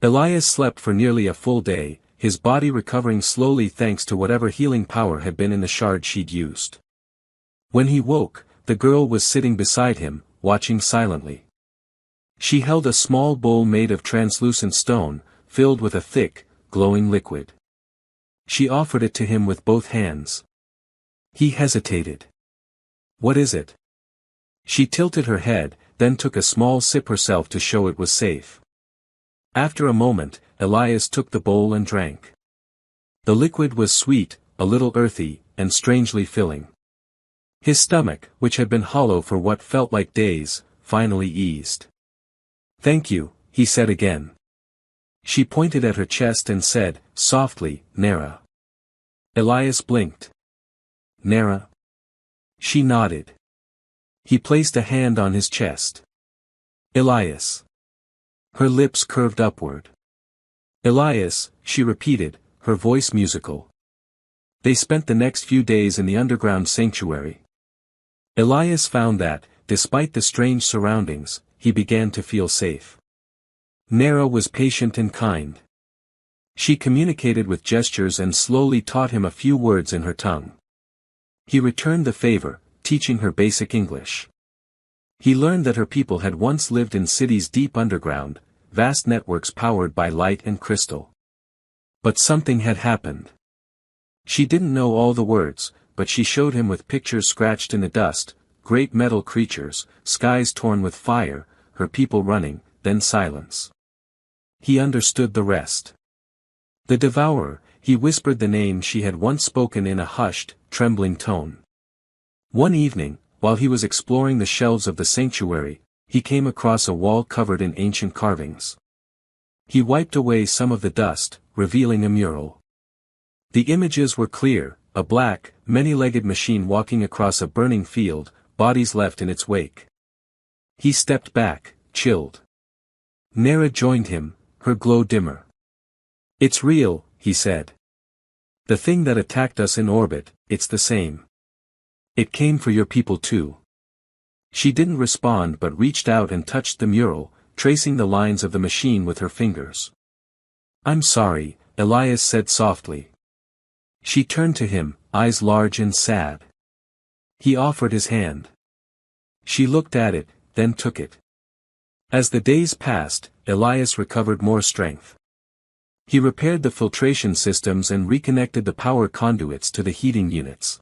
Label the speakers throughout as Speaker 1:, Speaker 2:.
Speaker 1: Elias slept for nearly a full day, his body recovering slowly thanks to whatever healing power had been in the shard she'd used. When he woke, the girl was sitting beside him, watching silently. She held a small bowl made of translucent stone, filled with a thick, glowing liquid. She offered it to him with both hands. He hesitated. "What is it?" She tilted her head, then took a small sip herself to show it was safe. After a moment, Elias took the bowl and drank. The liquid was sweet, a little earthy, and strangely filling. His stomach, which had been hollow for what felt like days, finally eased. "Thank you," he said again. She pointed at her chest and said, softly, "Nara." Elias blinked. "Nara?" She nodded. He placed a hand on his chest. "Elias." Her lips curved upward. "Elias," she repeated, her voice musical. They spent the next few days in the underground sanctuary. Elias found that, despite the strange surroundings, he began to feel safe. Nara was patient and kind. She communicated with gestures and slowly taught him a few words in her tongue. He returned the favor, teaching her basic English. He learned that her people had once lived in cities deep underground, vast networks powered by light and crystal. But something had happened. She didn't know all the words, but she showed him with pictures scratched in the dust, great metal creatures, skies torn with fire, her people running, then silence. He understood the rest. The Devourer, he whispered the name she had once spoken in a hushed, trembling tone. One evening, while he was exploring the shelves of the sanctuary, he came across a wall covered in ancient carvings. He wiped away some of the dust, revealing a mural. The images were clear, a black, many-legged machine walking across a burning field, bodies left in its wake. He stepped back, chilled. Nara joined him, her glow dimmer. "It's real," he said. "The thing that attacked us in orbit, it's the same. It came for your people too." She didn't respond but reached out and touched the mural, tracing the lines of the machine with her fingers. "I'm sorry," Elias said softly. She turned to him, eyes large and sad. He offered his hand. She looked at it, then took it. As the days passed, Elias recovered more strength. He repaired the filtration systems and reconnected the power conduits to the heating units.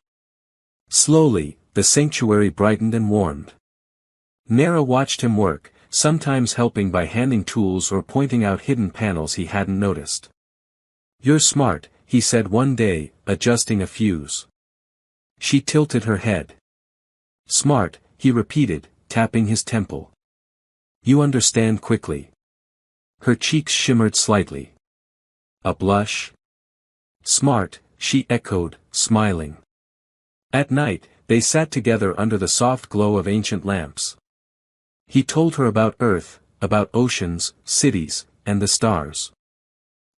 Speaker 1: Slowly, the sanctuary brightened and warmed. Nara watched him work, sometimes helping by handing tools or pointing out hidden panels he hadn't noticed. "You're smart," he said one day, adjusting a fuse. She tilted her head. "Smart," he repeated, tapping his temple. "You understand quickly." Her cheeks shimmered slightly. "A blush?" "Smart," she echoed, smiling. At night, they sat together under the soft glow of ancient lamps. He told her about Earth, about oceans, cities, and the stars.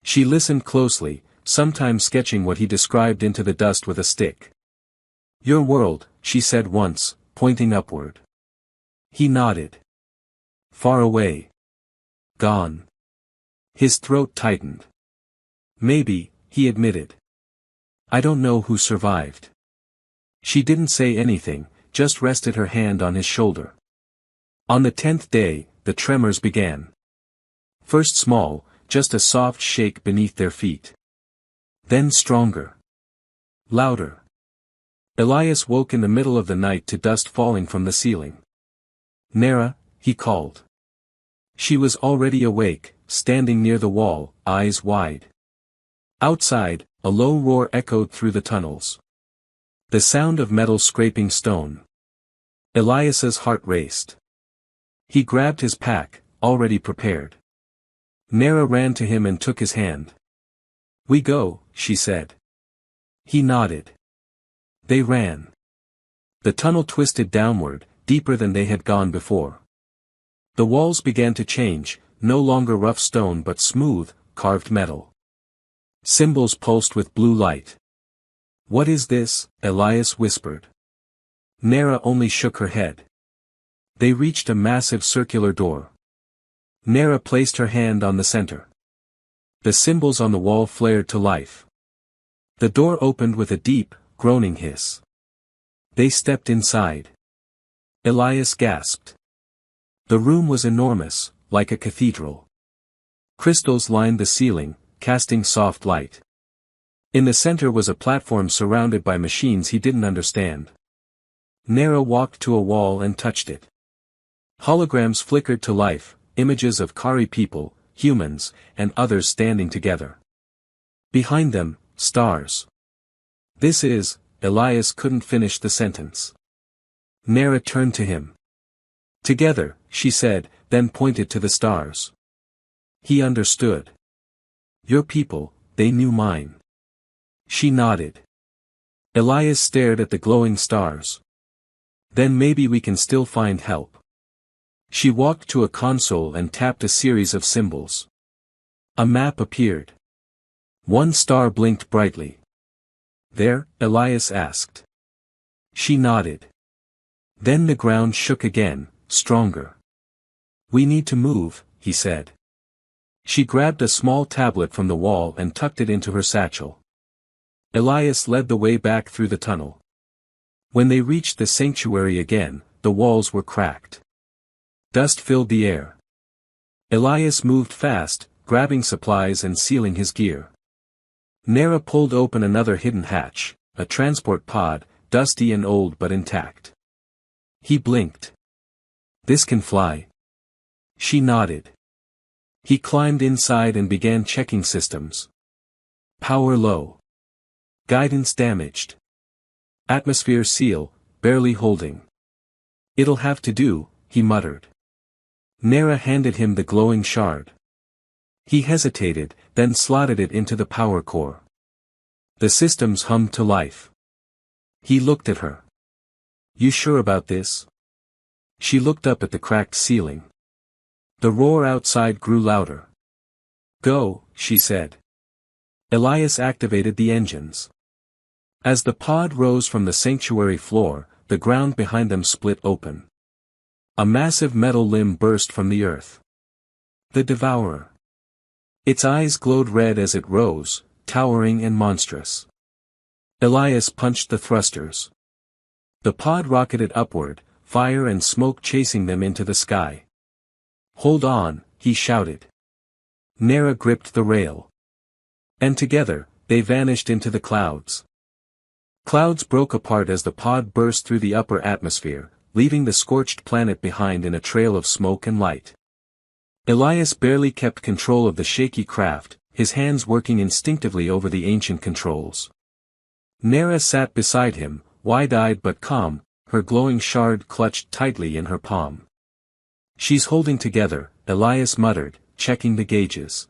Speaker 1: She listened closely, sometimes sketching what he described into the dust with a stick. "Your world," she said once, pointing upward. He nodded. "Far away. Gone." His throat tightened. "Maybe," he admitted. "I don't know who survived." She didn't say anything, just rested her hand on his shoulder. On the 10th day, the tremors began. First small, just a soft shake beneath their feet. Then stronger. Louder. Elias woke in the middle of the night to dust falling from the ceiling. "Nara," he called. She was already awake, standing near the wall, eyes wide. Outside, a low roar echoed through the tunnels. The sound of metal scraping stone. Elias's heart raced. He grabbed his pack, already prepared. Nara ran to him and took his hand. "We go," she said. He nodded. They ran. The tunnel twisted downward, deeper than they had gone before. The walls began to change, no longer rough stone but smooth, carved metal. Symbols pulsed with blue light. "What is this?" Elias whispered. Nara only shook her head. They reached a massive circular door. Nara placed her hand on the center. The symbols on the wall flared to life. The door opened with a deep, groaning hiss. They stepped inside. Elias gasped. The room was enormous, like a cathedral. Crystals lined the ceiling, casting soft light. In the center was a platform surrounded by machines he didn't understand. Nera walked to a wall and touched it. Holograms flickered to life, images of Kari people, humans, and others standing together. Behind them, stars. This is, Elias couldn't finish the sentence. Nera turned to him. Together, she said, then pointed to the stars. He understood. Your people, they knew mine. She nodded. Elias stared at the glowing stars. Then maybe we can still find help. She walked to a console and tapped a series of symbols. A map appeared. One star blinked brightly. There, Elias asked. She nodded. Then the ground shook again, stronger. We need to move, he said. She grabbed a small tablet from the wall and tucked it into her satchel. Elias led the way back through the tunnel. When they reached the sanctuary again, the walls were cracked. Dust filled the air. Elias moved fast, grabbing supplies and sealing his gear. Nera pulled open another hidden hatch, a transport pod, dusty and old but intact. He blinked. This can fly. She nodded. He climbed inside and began checking systems. Power low. Guidance damaged. Atmosphere seal, barely holding. It'll have to do, he muttered. Nera handed him the glowing shard. He hesitated, then slotted it into the power core. The systems hummed to life. He looked at her. You sure about this? She looked up at the cracked ceiling. The roar outside grew louder. Go, she said. Elias activated the engines. As the pod rose from the sanctuary floor, the ground behind them split open. A massive metal limb burst from the earth. The Devourer. Its eyes glowed red as it rose, towering and monstrous. Elias punched the thrusters. The pod rocketed upward, fire and smoke chasing them into the sky. Hold on, he shouted. Nera gripped the rail. And together, they vanished into the clouds. Clouds broke apart as the pod burst through the upper atmosphere, leaving the scorched planet behind in a trail of smoke and light. Elias barely kept control of the shaky craft, his hands working instinctively over the ancient controls. Nera sat beside him, wide-eyed but calm, her glowing shard clutched tightly in her palm. She's holding together, Elias muttered, checking the gauges.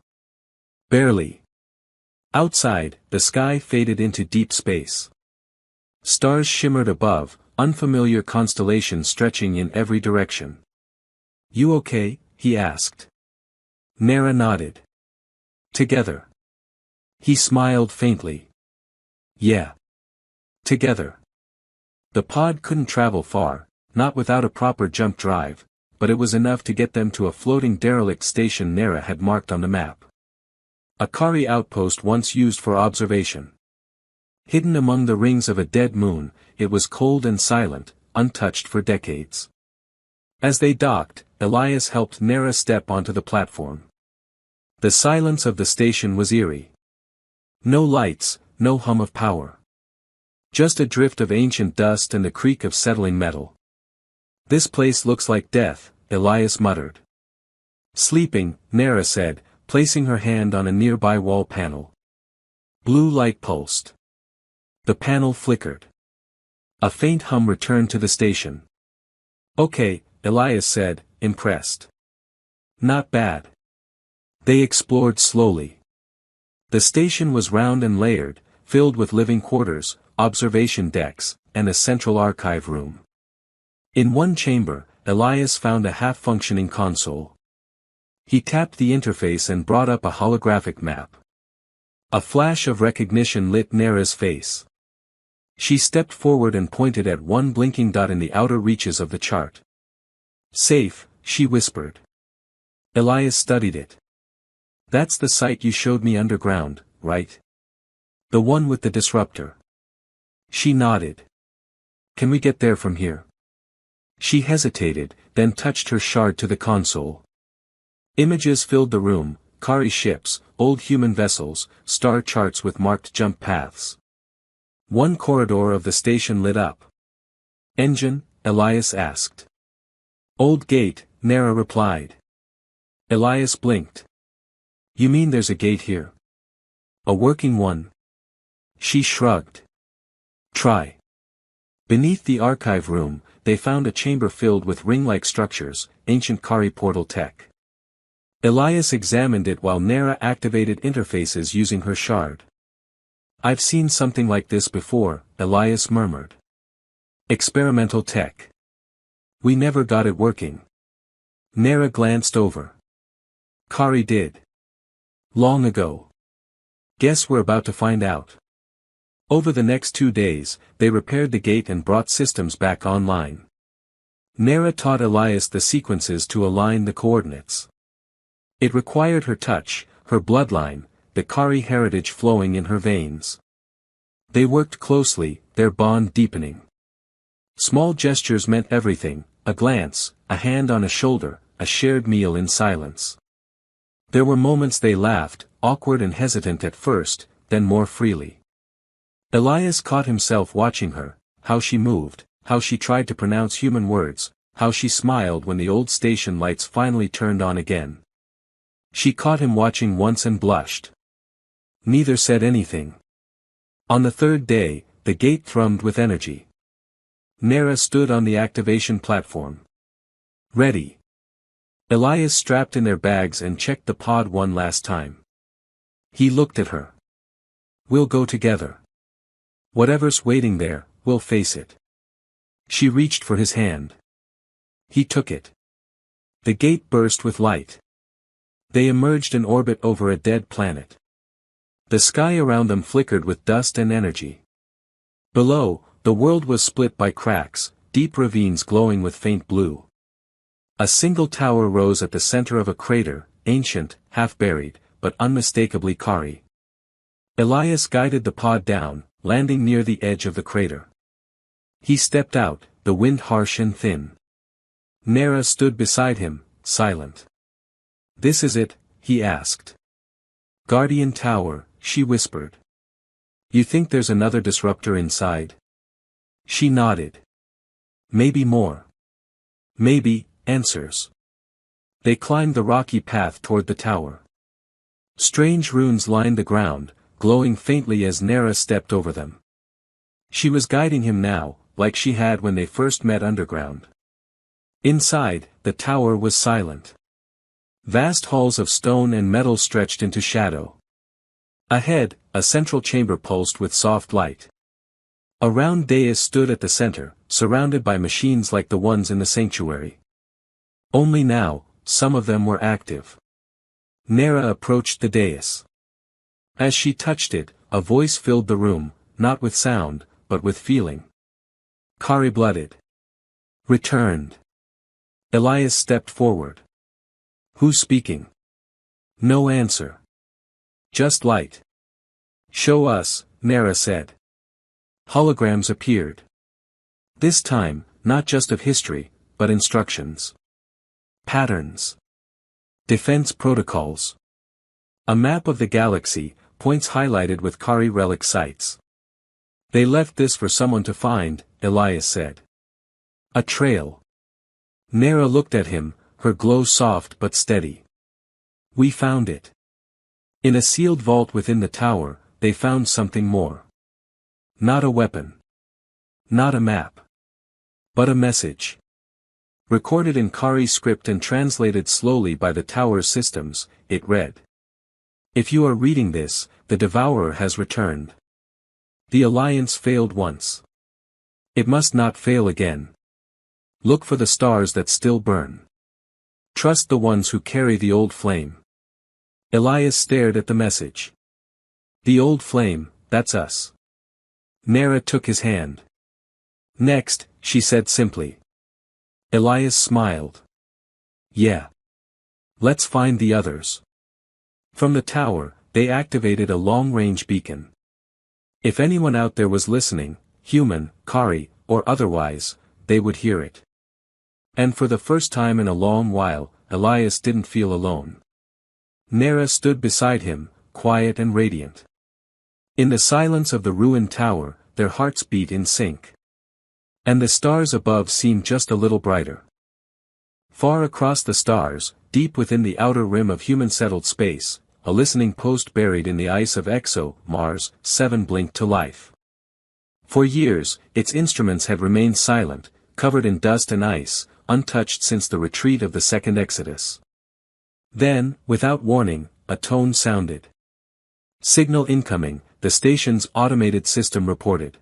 Speaker 1: Barely. Outside, the sky faded into deep space. Stars shimmered above, unfamiliar constellations stretching in every direction. You okay? He asked. Nera nodded. Together. He smiled faintly. Yeah. Together. The pod couldn't travel far, not without a proper jump drive, but it was enough to get them to a floating derelict station Nera had marked on the map. A Kari outpost once used for observation. Hidden among the rings of a dead moon, it was cold and silent, untouched for decades. As they docked, Elias helped Nera step onto the platform. The silence of the station was eerie. No lights, no hum of power. Just a drift of ancient dust and the creak of settling metal. This place looks like death, Elias muttered. Sleeping, Nera said, placing her hand on a nearby wall panel. Blue light pulsed. The panel flickered. A faint hum returned to the station. Okay, Elias said, impressed. Not bad. They explored slowly. The station was round and layered, filled with living quarters, observation decks, and a central archive room. In one chamber, Elias found a half-functioning console. He tapped the interface and brought up a holographic map. A flash of recognition lit Nera's face. She stepped forward and pointed at one blinking dot in the outer reaches of the chart. Safe, she whispered. Elias studied it. That's the site you showed me underground, right? The one with the disruptor. She nodded. Can we get there from here? She hesitated, then touched her shard to the console. Images filled the room, Kari ships, old human vessels, star charts with marked jump paths. One corridor of the station lit up. Engine? Elias asked. Old gate, Nara replied. Elias blinked. You mean there's a gate here? A working one? She shrugged. Try. Beneath the archive room, they found a chamber filled with ring-like structures, ancient Kari portal tech. Elias examined it while Nara activated interfaces using her shard. I've seen something like this before, Elias murmured. Experimental tech. We never got it working. Nara glanced over. Kari did. Long ago. Guess we're about to find out. Over the next 2 days, they repaired the gate and brought systems back online. Nara taught Elias the sequences to align the coordinates. It required her touch, her bloodline, the Kari heritage flowing in her veins. They worked closely, their bond deepening. Small gestures meant everything, a glance, a hand on a shoulder, a shared meal in silence. There were moments they laughed, awkward and hesitant at first, then more freely. Elias caught himself watching her, how she moved, how she tried to pronounce human words, how she smiled when the old station lights finally turned on again. She caught him watching once and blushed. Neither said anything. On the third day, the gate thrummed with energy. Nara stood on the activation platform. Ready. Elias strapped in their bags and checked the pod one last time. He looked at her. We'll go together. Whatever's waiting there, we'll face it. She reached for his hand. He took it. The gate burst with light. They emerged in orbit over a dead planet. The sky around them flickered with dust and energy. Below, the world was split by cracks, deep ravines glowing with faint blue. A single tower rose at the center of a crater, ancient, half-buried, but unmistakably Kari. Elias guided the pod down, landing near the edge of the crater. He stepped out, the wind harsh and thin. Nara stood beside him, silent. This is it, he asked. Guardian Tower, she whispered. You think there's another disruptor inside? She nodded. Maybe more. Maybe, answers. They climbed the rocky path toward the tower. Strange runes lined the ground, glowing faintly as Nara stepped over them. She was guiding him now, like she had when they first met underground. Inside, the tower was silent. Vast halls of stone and metal stretched into shadow. Ahead, a central chamber pulsed with soft light. A round dais stood at the center, surrounded by machines like the ones in the sanctuary. Only now, some of them were active. Nara approached the dais. As she touched it, a voice filled the room, not with sound, but with feeling. Kari-blooded. Returned. Elias stepped forward. Who's speaking? No answer. Just light. Show us, Nara said. Holograms appeared. This time, not just of history, but instructions. Patterns. Defense protocols. A map of the galaxy, points highlighted with Kari relic sites. They left this for someone to find, Elias said. A trail. Nara looked at him, her glow soft but steady. We found it. In a sealed vault within the tower, they found something more. Not a weapon. Not a map. But a message. Recorded in Kari script and translated slowly by the tower's systems, it read. If you are reading this, the Devourer has returned. The Alliance failed once. It must not fail again. Look for the stars that still burn. Trust the ones who carry the old flame. Elias stared at the message. The old flame, that's us. Nara took his hand. Next, she said simply. Elias smiled. Yeah. Let's find the others. From the tower, they activated a long-range beacon. If anyone out there was listening, human, Kari, or otherwise, they would hear it. And for the first time in a long while, Elias didn't feel alone. Nera stood beside him, quiet and radiant. In the silence of the ruined tower, their hearts beat in sync. And the stars above seemed just a little brighter. Far across the stars, deep within the outer rim of human-settled space, a listening post buried in the ice of Mars 7 blinked to life. For years, its instruments had remained silent, covered in dust and ice, untouched since the retreat of the second Exodus. Then, without warning, a tone sounded. Signal incoming, the station's automated system reported.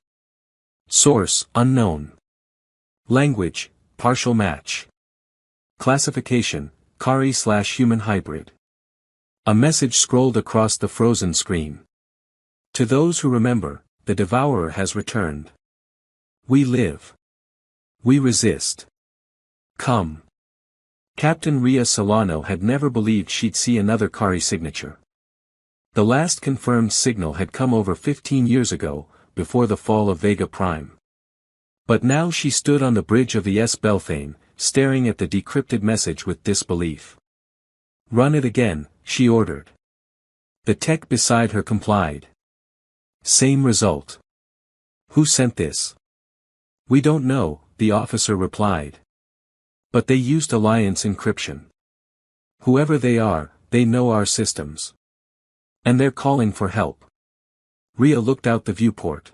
Speaker 1: Source, unknown. Language, partial match. Classification, Kari/human hybrid. A message scrolled across the frozen screen. To those who remember, the Devourer has returned. We live. We resist. Come. Captain Ria Solano had never believed she'd see another Kari signature. The last confirmed signal had come over 15 years ago, before the fall of Vega Prime. But now she stood on the bridge of the Belthane, staring at the decrypted message with disbelief. Run it again, she ordered. The tech beside her complied. Same result. Who sent this? We don't know, the officer replied. But they used Alliance encryption. Whoever they are, they know our systems. And they're calling for help. Ria looked out the viewport.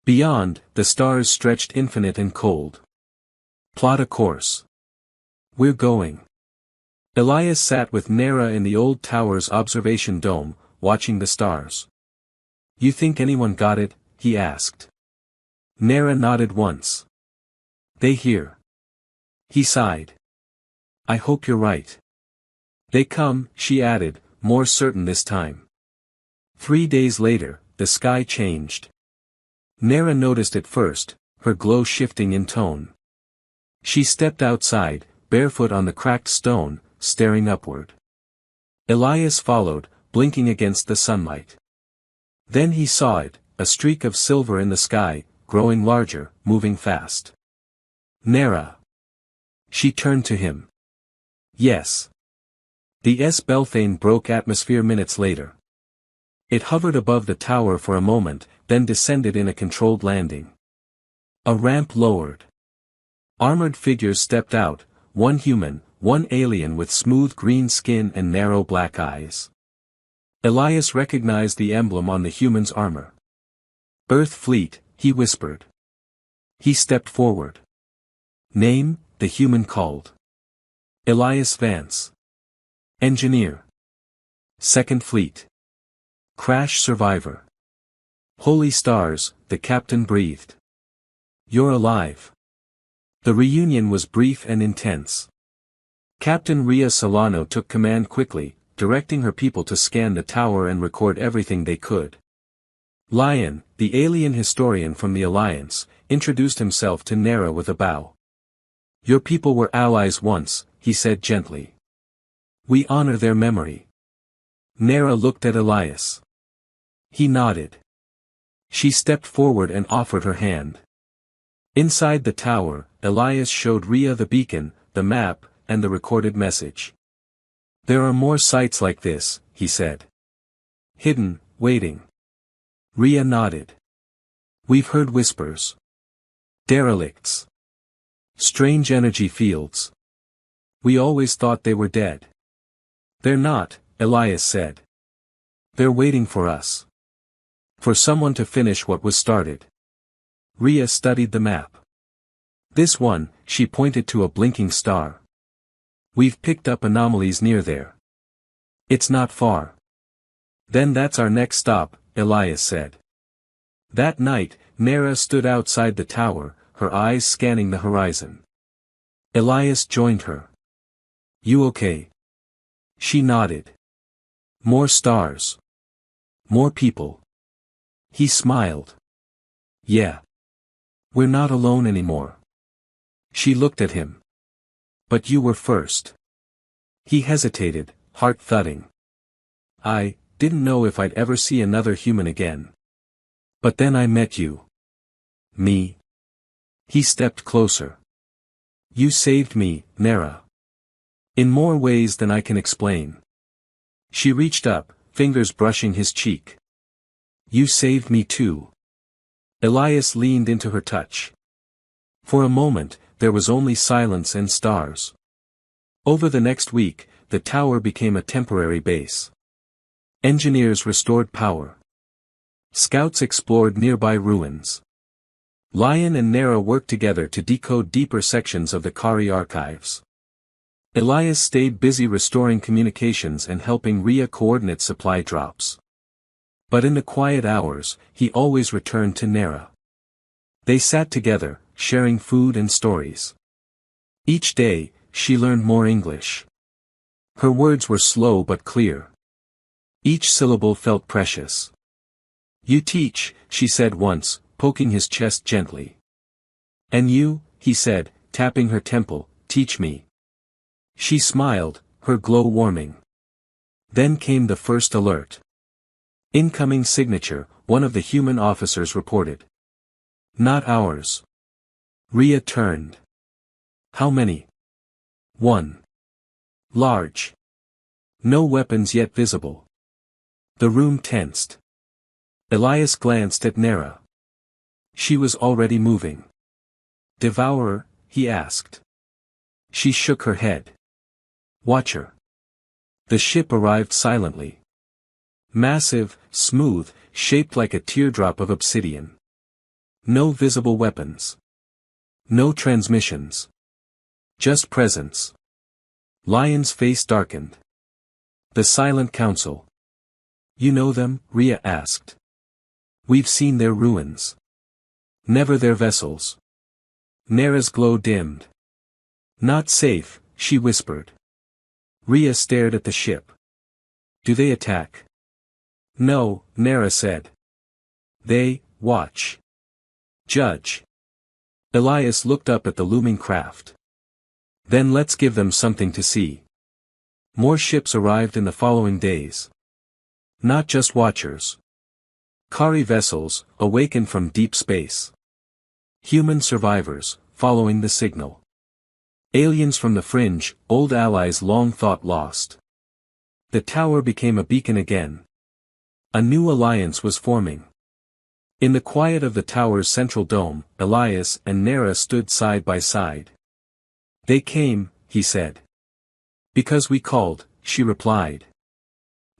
Speaker 1: Beyond, the stars stretched infinite and cold. Plot a course. We're going. Elias sat with Nera in the old tower's observation dome, watching the stars. You think anyone got it? He asked. Nera nodded once. They hear. He sighed. I hope you're right. They come, she added, more certain this time. 3 days later, the sky changed. Nera noticed it first, her glow shifting in tone. She stepped outside, barefoot on the cracked stone, staring upward. Elias followed, blinking against the sunlight. Then he saw it, a streak of silver in the sky, growing larger, moving fast. Nera. She turned to him. Yes. The Belthane broke atmosphere minutes later. It hovered above the tower for a moment, then descended in a controlled landing. A ramp lowered. Armored figures stepped out, one human, one alien with smooth green skin and narrow black eyes. Elias recognized the emblem on the human's armor. Earth Fleet, he whispered. He stepped forward. Name, the human called. Elias Vance. Engineer. Second Fleet. Crash survivor. Holy stars, the captain breathed. You're alive. The reunion was brief and intense. Captain Ria Solano took command quickly, directing her people to scan the tower and record everything they could. Lion, the alien historian from the Alliance, introduced himself to Nera with a bow. Your people were allies once, he said gently. We honor their memory. Nera looked at Elias. He nodded. She stepped forward and offered her hand. Inside the tower, Elias showed Ria the beacon, the map, and the recorded message. There are more sites like this, he said. Hidden, waiting. Ria nodded. We've heard whispers. Derelicts. Strange energy fields. We always thought they were dead. They're not, Elias said. They're waiting for us. For someone to finish what was started. Ria studied the map. This one, she pointed to a blinking star. We've picked up anomalies near there. It's not far. Then that's our next stop, Elias said. That night, Nera stood outside the tower, her eyes scanning the horizon. Elias joined her. You okay? She nodded. More stars. More people. He smiled. Yeah. We're not alone anymore. She looked at him. But you were first. He hesitated, heart thudding. I didn't know if I'd ever see another human again. But then I met you. Me? He stepped closer. You saved me, Nera. In more ways than I can explain. She reached up, fingers brushing his cheek. You saved me too. Elias leaned into her touch. For a moment, there was only silence and stars. Over the next week, the tower became a temporary base. Engineers restored power. Scouts explored nearby ruins. Lion and Nera worked together to decode deeper sections of the Kari archives. Elias stayed busy restoring communications and helping Rhea coordinate supply drops. But in the quiet hours, he always returned to Nera. They sat together, sharing food and stories. Each day, she learned more English. Her words were slow but clear. Each syllable felt precious. You teach, she said once, poking his chest gently. And you, he said, tapping her temple, teach me. She smiled, her glow warming. Then came the first alert. Incoming signature, one of the human officers reported. Not ours. Rhea turned. How many? One. Large. No weapons yet visible. The room tensed. Elias glanced at Nera. She was already moving. Devourer, he asked. She shook her head. Watcher. The ship arrived silently. Massive, smooth, shaped like a teardrop of obsidian. No visible weapons. No transmissions. Just presence. Lion's face darkened. The Silent Council. You know them? Rhea asked. We've seen their ruins. Never their vessels. Nera's glow dimmed. Not safe, she whispered. Rhea stared at the ship. Do they attack? No, Nera said. They watch. Judge. Elias looked up at the looming craft. Then let's give them something to see. More ships arrived in the following days. Not just watchers. Kari vessels, awakened from deep space. Human survivors, following the signal. Aliens from the fringe, old allies long thought lost. The tower became a beacon again. A new alliance was forming. In the quiet of the tower's central dome, Elias and Nera stood side by side. They came, he said. Because we called, she replied.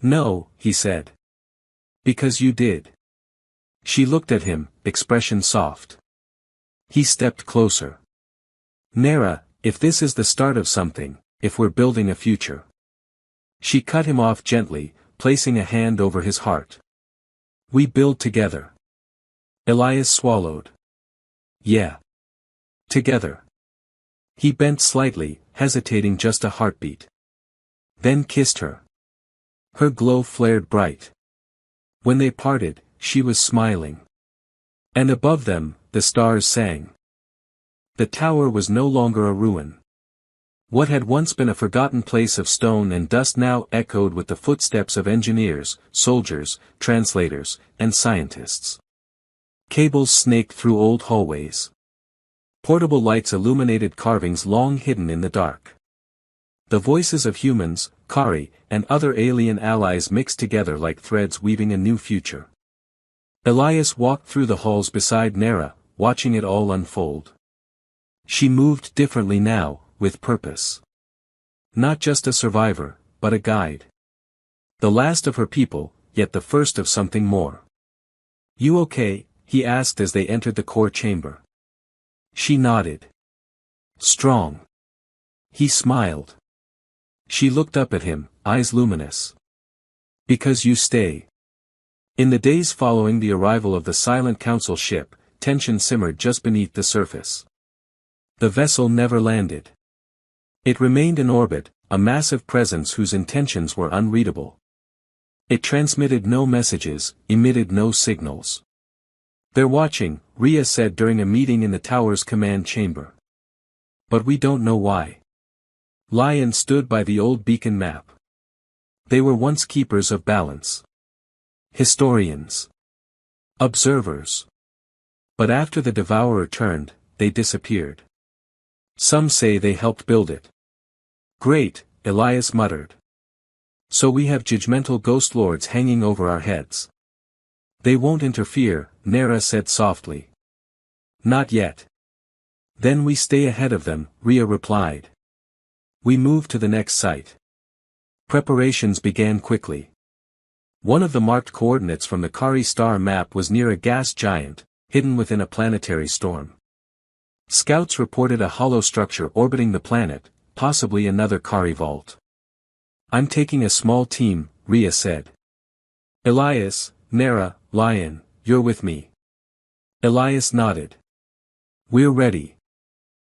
Speaker 1: No, he said. Because you did. She looked at him, expression soft. He stepped closer. Nera, if this is the start of something, if we're building a future. She cut him off gently, placing a hand over his heart. We build together. Elias swallowed. Yeah. Together. He bent slightly, hesitating just a heartbeat. Then kissed her. Her glow flared bright. When they parted, she was smiling. And above them, the stars sang. The tower was no longer a ruin. What had once been a forgotten place of stone and dust now echoed with the footsteps of engineers, soldiers, translators, and scientists. Cables snaked through old hallways. Portable lights illuminated carvings long hidden in the dark. The voices of humans, Kari, and other alien allies mixed together like threads weaving a new future. Elias walked through the halls beside Nera, watching it all unfold. She moved differently now, with purpose. Not just a survivor, but a guide. The last of her people, yet the first of something more. You okay? He asked as they entered the core chamber. She nodded. Strong. He smiled. She looked up at him, eyes luminous. Because you stay. In the days following the arrival of the Silent Council ship, tension simmered just beneath the surface. The vessel never landed. It remained in orbit, a massive presence whose intentions were unreadable. It transmitted no messages, emitted no signals. They're watching, Rhea said during a meeting in the tower's command chamber. But we don't know why. Lion stood by the old beacon map. They were once keepers of balance. Historians. Observers. But after the devourer turned, they disappeared. Some say they helped build it. Great, Elias muttered. So we have judgmental ghost lords hanging over our heads. They won't interfere, Nera said softly. Not yet. Then we stay ahead of them, Rhea replied. We move to the next site. Preparations began quickly. One of the marked coordinates from the Kari star map was near a gas giant, hidden within a planetary storm. Scouts reported a hollow structure orbiting the planet, possibly another Kari vault. I'm taking a small team, Rhea said. Elias, Nera, Lion, you're with me. Elias nodded. We're ready.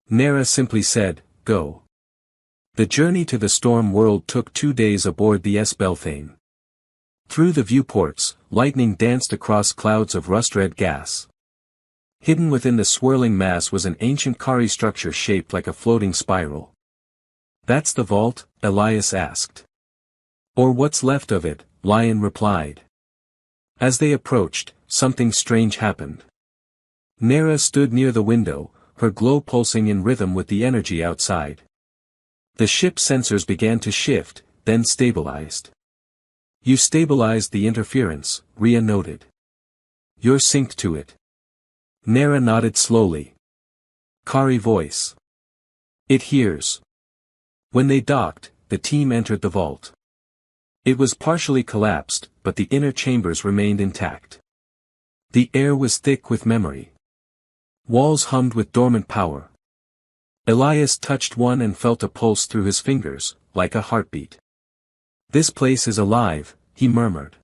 Speaker 1: Nera simply said, go. The journey to the storm world took 2 days aboard the Belthane. Through the viewports, lightning danced across clouds of rust-red gas. Hidden within the swirling mass was an ancient Kari structure shaped like a floating spiral. That's the vault? Elias asked. Or what's left of it, Lion replied. As they approached, something strange happened. Nera stood near the window, her glow pulsing in rhythm with the energy outside. The ship's sensors began to shift, then stabilized. You stabilized the interference, Rhea noted. You're synced to it. Nera nodded slowly. Kari voice. It hears. When they docked, the team entered the vault. It was partially collapsed, but the inner chambers remained intact. The air was thick with memory. Walls hummed with dormant power. Elias touched one and felt a pulse through his fingers, like a heartbeat. This place is alive, he murmured.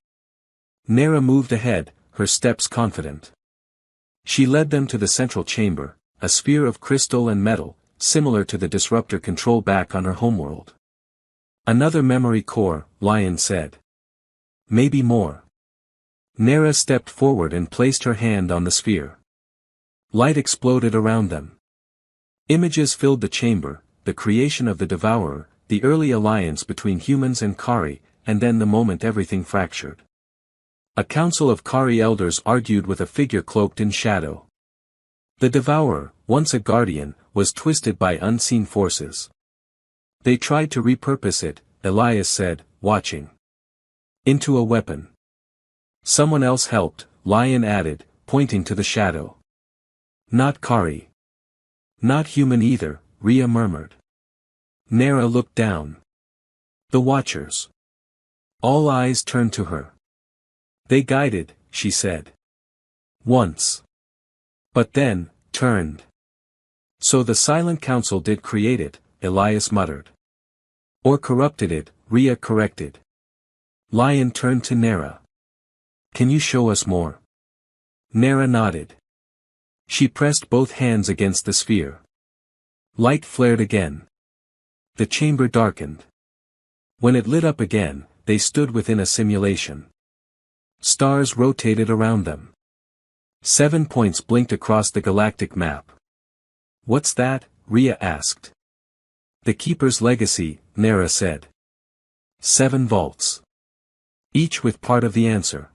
Speaker 1: Nera moved ahead, her steps confident. She led them to the central chamber, a sphere of crystal and metal, similar to the disruptor control back on her homeworld. Another memory core, Lion said. Maybe more. Nera stepped forward and placed her hand on the sphere. Light exploded around them. Images filled the chamber, the creation of the devourer, the early alliance between humans and Kari, and then the moment everything fractured. A council of Kari elders argued with a figure cloaked in shadow. The devourer, once a guardian, was twisted by unseen forces. They tried to repurpose it, Elias said, watching. Into a weapon. Someone else helped, Lion added, pointing to the shadow. Not Kari. Not human either, Rhea murmured. Nera looked down. The Watchers. All eyes turned to her. They guided, she said. Once. But then, turned. So the Silent Council did create it, Elias muttered. Or corrupted it, Rhea corrected. Lion turned to Nera. Can you show us more? Nera nodded. She pressed both hands against the sphere. Light flared again. The chamber darkened. When it lit up again, they stood within a simulation. Stars rotated around them. 7 points blinked across the galactic map. What's that? Rhea asked. The Keeper's legacy, Nera said. 7 vaults. Each with part of the answer.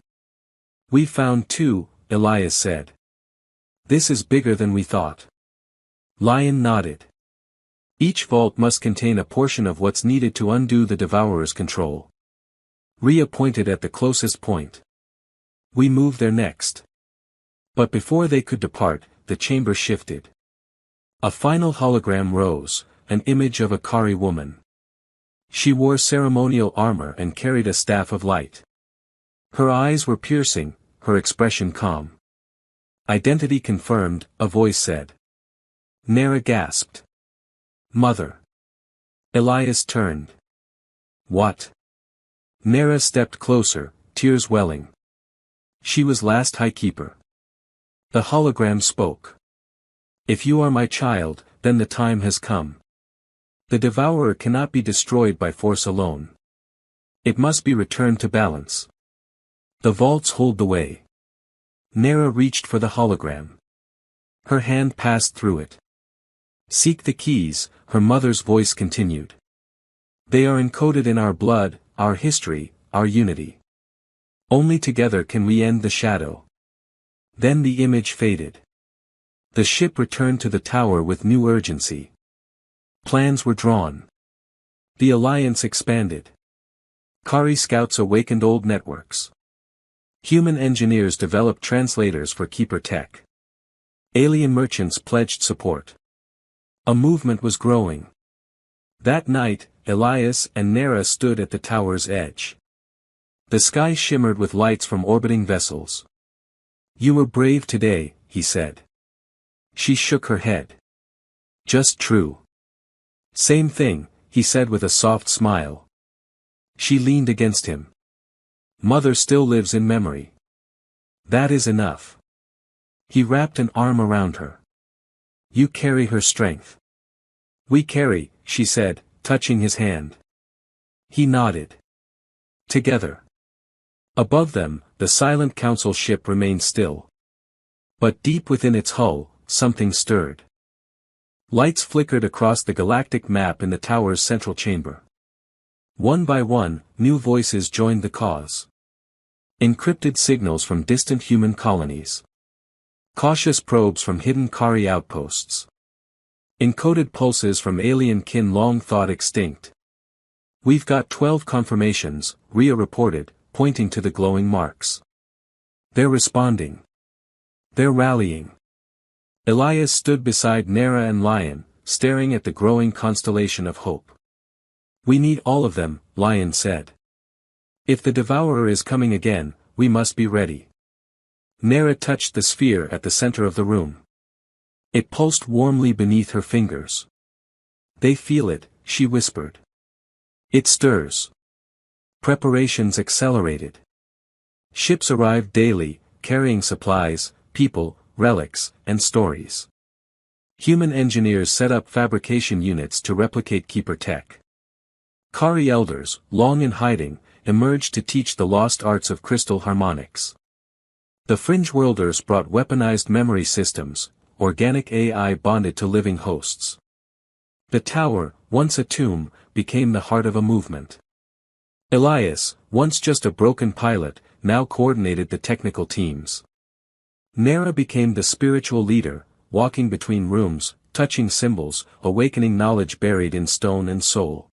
Speaker 1: We found 2, Elias said. This is bigger than we thought. Lion nodded. Each vault must contain a portion of what's needed to undo the Devourer's control. Rhea pointed at the closest point. We move there next. But before they could depart, the chamber shifted. A final hologram rose, an image of a Kari woman. She wore ceremonial armor and carried a staff of light. Her eyes were piercing, her expression calm. Identity confirmed, a voice said. Nera gasped. Mother. Elias turned. What? Nera stepped closer, tears welling. She was last High Keeper. The hologram spoke. If you are my child, then the time has come. The Devourer cannot be destroyed by force alone. It must be returned to balance. The vaults hold the way. Nera reached for the hologram. Her hand passed through it. Seek the keys, her mother's voice continued. They are encoded in our blood, our history, our unity. Only together can we end the shadow. Then the image faded. The ship returned to the tower with new urgency. Plans were drawn. The alliance expanded. Kari scouts awakened old networks. Human engineers developed translators for Keeper Tech. Alien merchants pledged support. A movement was growing. That night, Elias and Nera stood at the tower's edge. The sky shimmered with lights from orbiting vessels. "You were brave today," he said. She shook her head. "Just true." "Same thing," he said with a soft smile. She leaned against him. "Mother still lives in memory. That is enough." He wrapped an arm around her. "You carry her strength." "We carry," she said, touching his hand. He nodded. Together. Above them, the silent council ship remained still. But deep within its hull, something stirred. Lights flickered across the galactic map in the tower's central chamber. One by one, new voices joined the cause. Encrypted signals from distant human colonies. Cautious probes from hidden Kari outposts. Encoded pulses from alien kin long thought extinct. "We've got 12 confirmations," Rhea reported, pointing to the glowing marks. "They're responding. They're rallying." Elias stood beside Nera and Lion, staring at the growing constellation of hope. "We need all of them," Lion said. "If the Devourer is coming again, we must be ready." Nera touched the sphere at the center of the room. It pulsed warmly beneath her fingers. "They feel it," she whispered. "It stirs." Preparations accelerated. Ships arrived daily, carrying supplies, people, relics, and stories. Human engineers set up fabrication units to replicate Keeper Tech. Kari elders, long in hiding, emerged to teach the lost arts of crystal harmonics. The fringe worlders brought weaponized memory systems, organic AI bonded to living hosts. The tower, once a tomb, became the heart of a movement. Elias, once just a broken pilot, now coordinated the technical teams. Nera became the spiritual leader, walking between rooms, touching symbols, awakening knowledge buried in stone and soul.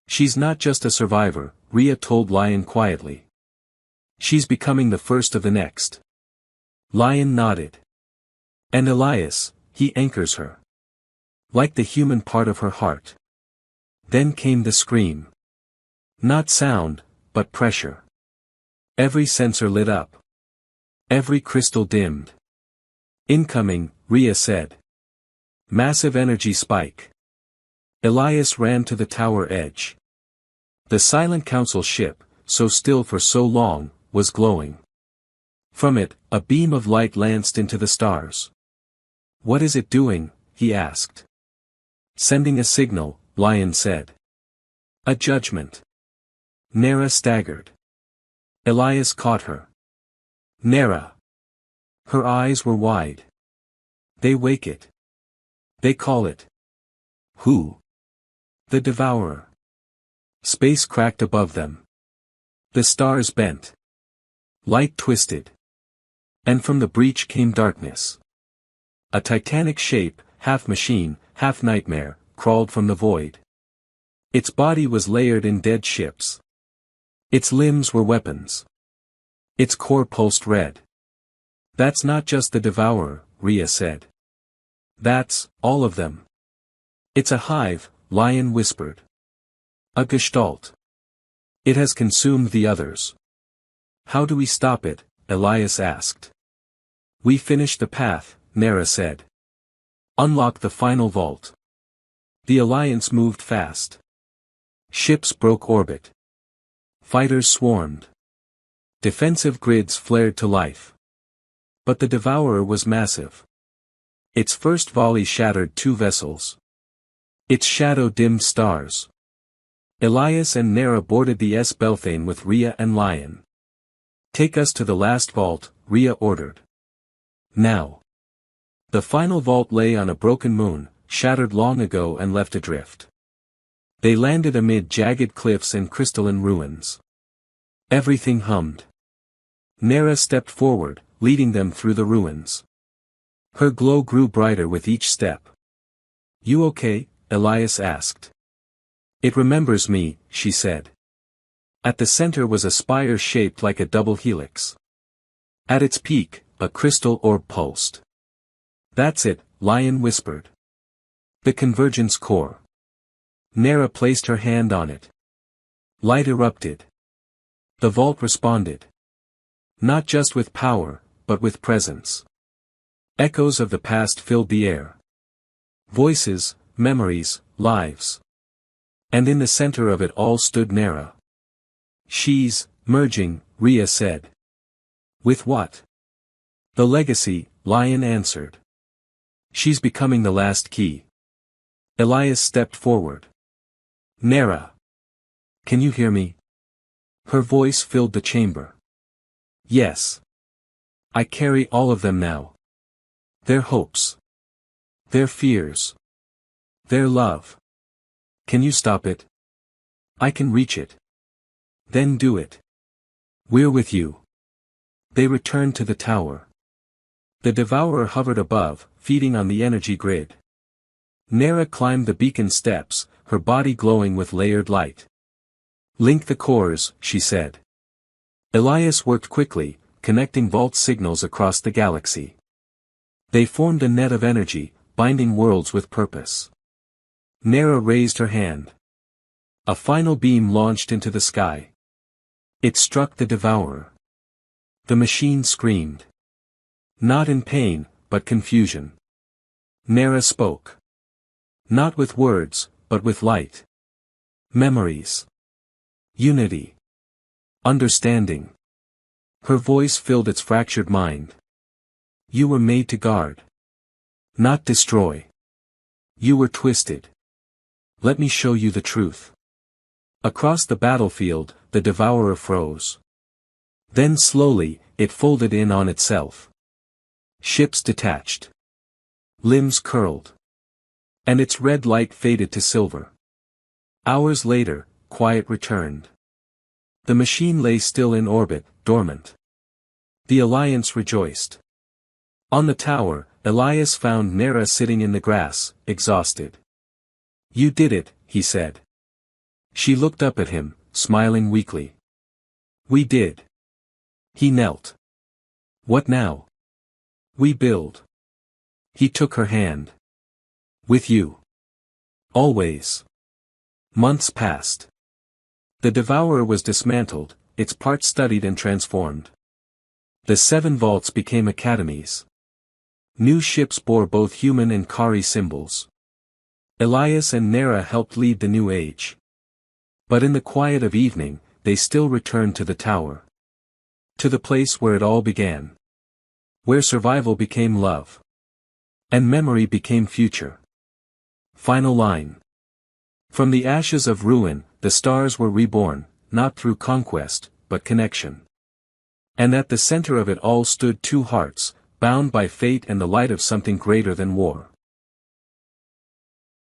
Speaker 1: "She's not just a survivor," Rhea told Lion quietly. "She's becoming the first of the next." Lion nodded. "And Elias, he anchors her. Like the human part of her heart." Then came the scream. Not sound, but pressure. Every sensor lit up. Every crystal dimmed. "Incoming," Rhea said. Massive energy spike. Elias ran to the tower edge. The silent council ship, so still for so long, was glowing. From it, a beam of light lanced into the stars. "What is it doing?" he asked. "Sending a signal," Lion said. "A judgment." Nera staggered. Elias caught her. "Nera." Her eyes were wide. "They wake it. They call it." "Who?" "The Devourer." Space cracked above them. The stars bent. Light twisted. And from the breach came darkness. A titanic shape, half machine, half nightmare, crawled from the void. Its body was layered in dead ships. Its limbs were weapons. Its core pulsed red. "That's not just the Devourer," Rhea said. "That's, all of them." "It's a hive," Lion whispered. "A gestalt. It has consumed the others." "How do we stop it?" Elias asked. "We finish the path," Nera said. "Unlock the final vault." The Alliance moved fast. Ships broke orbit. Fighters swarmed. Defensive grids flared to life. But the Devourer was massive. Its first volley shattered 2 vessels. Its shadow dimmed stars. Elias and Nera boarded the S. Belthane with Rhea and Lion. "Take us to the last vault," Rhea ordered. "Now." The final vault lay on a broken moon, shattered long ago and left adrift. They landed amid jagged cliffs and crystalline ruins. Everything hummed. Nera stepped forward, leading them through the ruins. Her glow grew brighter with each step. "You okay?" Elias asked. "It remembers me," she said. At the center was a spire shaped like a double helix. At its peak, a crystal orb pulsed. "That's it," Lion whispered. "The convergence core." Nera placed her hand on it. Light erupted. The vault responded. Not just with power, but with presence. Echoes of the past filled the air. Voices, memories, lives. And in the center of it all stood Nera. "She's merging," Rhea said. "With what?" "The legacy," Lion answered. "She's becoming the last key." Elias stepped forward. "Nera. Can you hear me?" Her voice filled the chamber. "Yes. I carry all of them now. Their hopes. Their fears. Their love. Can you stop it?" "I can reach it." "Then do it. We're with you." They returned to the tower. The Devourer hovered above, feeding on the energy grid. Nera climbed the beacon steps, her body glowing with layered light. "Link the cores," she said. Elias worked quickly, connecting vault signals across the galaxy. They formed a net of energy, binding worlds with purpose. Nera raised her hand. A final beam launched into the sky. It struck the Devourer. The machine screamed. Not in pain, but confusion. Nera spoke. Not with words, but with light. Memories. Unity. Understanding. Her voice filled its fractured mind. "You were made to guard. Not destroy. You were twisted. Let me show you the truth." Across the battlefield, the Devourer froze. Then slowly, it folded in on itself. Ships detached. Limbs curled. And its red light faded to silver. Hours later, quiet returned. The machine lay still in orbit, dormant. The Alliance rejoiced. On the tower, Elias found Nera sitting in the grass, exhausted. "You did it," he said. She looked up at him, smiling weakly. "We did." He knelt. "What now?" "We build." He took her hand. "With you. Always." Months passed. The Devourer was dismantled, its parts studied and transformed. The 7 vaults became academies. New ships bore both human and Kari symbols. Elias and Nera helped lead the new age. But in the quiet of evening, they still returned to the tower. To the place where it all began. Where survival became love. And memory became future. Final line. From the ashes of ruin, the stars were reborn, not through conquest, but connection. And at the center of it all stood 2 hearts, bound by fate and the light of something greater than war.